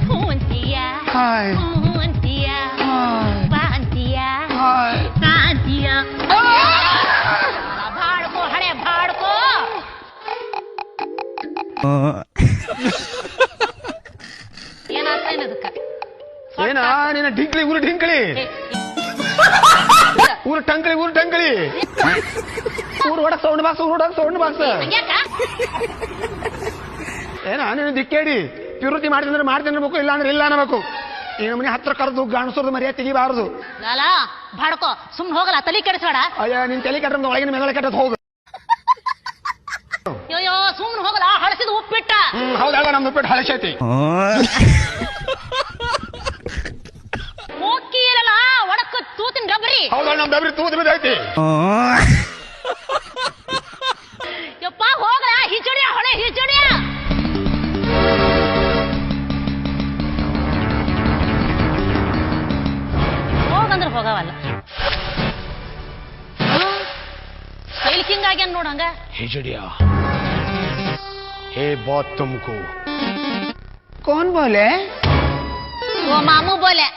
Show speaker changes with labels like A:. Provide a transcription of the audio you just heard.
A: ಹೂ ಅಂತೀಯ ಹೂ ಅಂತೀಯ ಬಾ ಅಂತೀಯ ತಾ ಅಂತೀಯ ಬಾಡ್ಕೋ ಹಳೆ ಬಾಡ್ಕೋ ಏನಾಗ್ತಾ ಏನದಕ್ಕ
B: ಏನ ನಿನ್ನ ಡಿಂಕ್ಲಿ ಊರು ಡಿಂಕ್ಲಿ ಊರು ಟಂಕ್ಲಿ ಊರು ಟಂಕ್ಲಿ ಊರು ಹೊಡಕ್ ಸೌಂಡ್ ಬಾಕ್ಸ್ ಊರು ಹೊಡಕ್ ಸೌಂಡ್ ಬಾಕ್ಸ್ ಏನ ನೀನು ದಿಕ್ಕೇಡಿ ಪಿರುತಿ ಮಾಡ್ತೀನಿ ಮಾಡ್ಬೇಕು ಇಲ್ಲ ಅಂದ್ರೆ ಇಲ್ಲ ಅನ್ನಬೇಕು ಈ ನಮ್ಮನೆ ಹತ್ರ ಕರೆದು ಗಣಸೋದು ಮರ್ಯಾದೆ ತೆಗಿಬಾರದು
A: ಬಾಡ್ಕೋ ಸುಮ್ನೆ ಹೋಗಲ್ಲ ತಲೆ ಕೆಡಿಸ್ಬೇಡ
B: ಅಯ್ಯ ನಿನ್ ತಲೆ ಕೆಟ್ಟ ಒಳಗಿನ ಮೇಲೆ ಕೆಟ್ಟದ್ ಹೋಗು
A: ಅಯ್ಯೋ ಸುಮ್ನೆ ಹೋಗಲ್ಲ ಹಳಸಿದ ಉಪ್ಪಿಟ್ಟ
B: ಹೌದಾಗ ನಮ್ದು ಉಪ್ಪಿಟ್ಟು ಹಳಸೈತಿ
A: ಹೋಗಿ ಇರಲ್ಲ ಒಡಕ ತೂತಿನ ಡಬ್ರಿ
B: ಹೌದಾಗ ನಮ್ ಡಬ್ರಿ ತೂತ್ ಬಿದ್ದೈತಿ
A: ಯಪ್ಪ ಹೋಗಲ್ಲ ಹಿಜಡಿಯ ಹೊಳೆ ಹಿಜಡಿಯ ಹೋಗಂದ್ರೆ ಹೋಗವಲ್ಲ ಹಿಂಗಾಗ್ಯಾನ ನೋಡಂಗ
B: हिजड़िया हे बात तुमको कौन बोले
A: वो मामू बोले